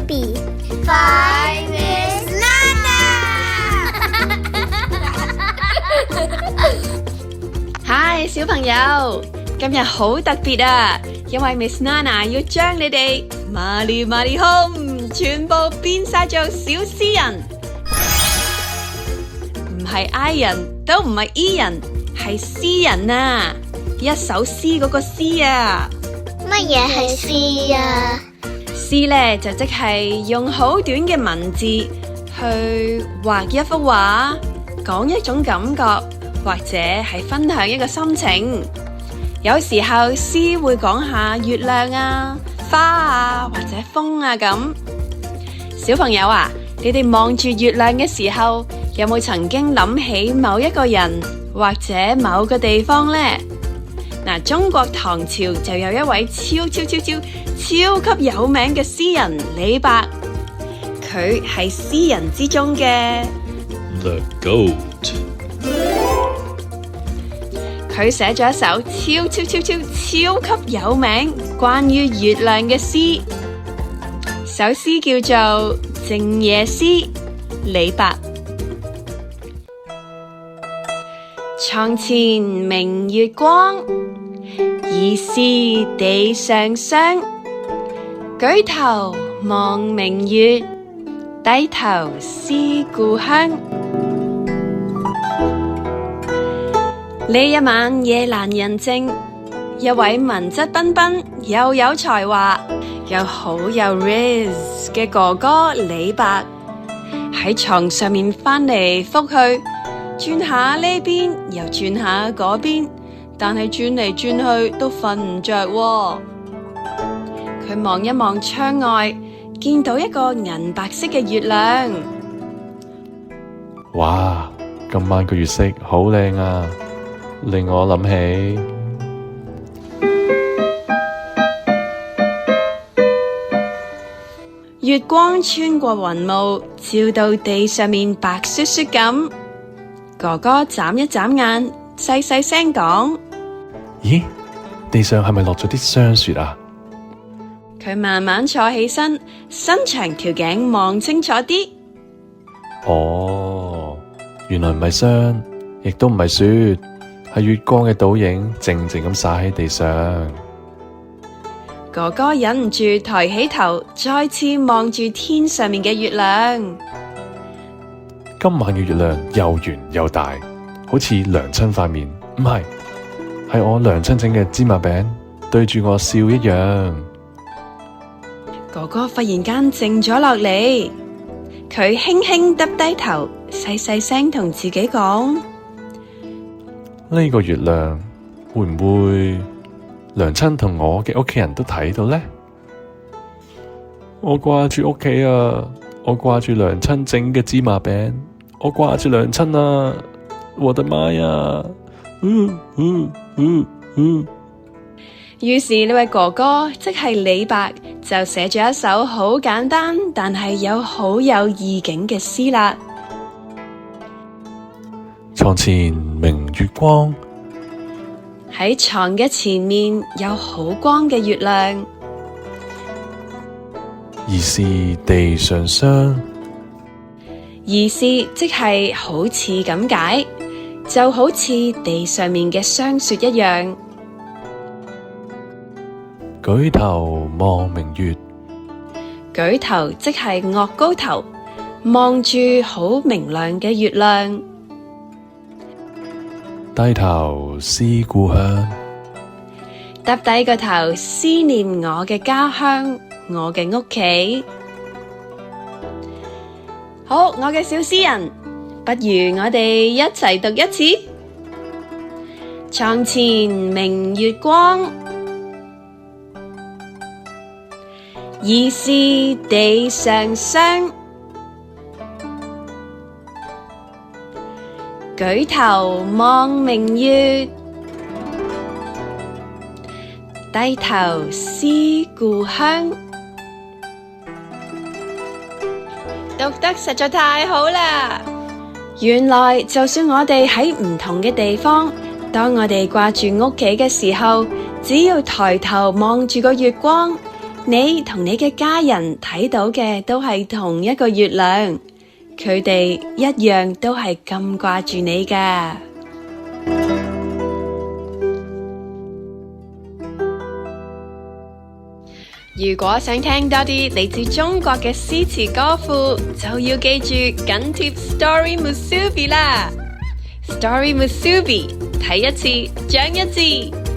baby. 5 Miss Nana. Hi， 小朋友，今日好特別啊，因為 Miss Nana 要將你哋麻利麻利 home 全部變晒做小詩人，唔係 I 人，都唔係 E 人，係詩人啊！一首詩嗰個詩啊！乜嘢係詩啊？詩呢就即係用好短嘅文字去畫一幅畫，講一種感覺，或者係分享一個心情。有時候詩會講下月亮啊、花啊或者風啊咁。小朋友啊，你哋望住月亮嘅時候，有冇曾經諗起某一個人或者某個地方呢？嗱，中國唐朝就有一位超級有名嘅詩人李白，佢係詩人之中嘅 The Goat。佢寫咗一首超級有名關於月亮嘅詩，首詩叫做《靜夜思》，李白。床前明月光，疑是地上霜。舉頭望明月，低頭思故鄉。呢一晚夜闌人靜，一位文質彬彬又有才華又好有 riz 嘅哥哥李白喺床上面翻嚟覆去，轉下呢邊又轉下嗰邊，但係轉嚟轉去都瞓唔着喎。佢望一望窗外，見到一個銀白色嘅月亮。哇，今晚個月色好靚啊，令我諗起月光穿過雲霧，照到地上面白雪雪咁。哥哥眨一眨眼，細細聲講：咦，地上係咪落咗啲霜雪啊？佢慢慢坐起身，伸長條頸望清楚啲。哦，原來唔係霜，亦都唔係雪，係月光嘅倒影，靜靜咁灑喺地上。哥哥忍唔住抬起頭，再次望住天上面嘅月亮。今晚嘅月亮又圓又大，好似娘親塊面，唔係，係我娘親整嘅芝麻餅，對住我笑一樣。哥哥忽然間靜咗落嚟，佢輕輕耷低頭，細細聲同自己講：呢個月亮會唔會娘親同我嘅屋企人都睇到呢？我掛住屋企啊，我掛住娘親整嘅芝麻餅，我掛住娘親啊！我的媽呀！於是呢位哥哥即係李白就寫咗一首好簡單但係有好有意境嘅詩啦。床前明月光，喺床嘅前面有好光嘅月亮，疑是地上霜。疑是即係好似咁解，就好似地上面嘅霜雪一樣。舉頭望明月，舉頭即係岳高頭，望住好明亮嘅月亮。低頭思故鄉，耷低個頭思念我嘅家鄉，我嘅屋企。好，我嘅小詩人，不如我哋一齊讀一次。床前明月光，疑是地上霜。舉頭望明月，低頭思故鄉。讀得實在太好啦！原來就算我哋喺唔同嘅地方，當我哋掛住屋企嘅時候，只要抬頭望住個月光，你同你嘅家人睇到嘅都係同一個月亮，佢哋一樣都係咁掛住你㗎。如果想聽多啲嚟自中國嘅詩詞歌賦，就要記住緊貼 Story Musubi 啦。Story Musubi 睇一次長一智。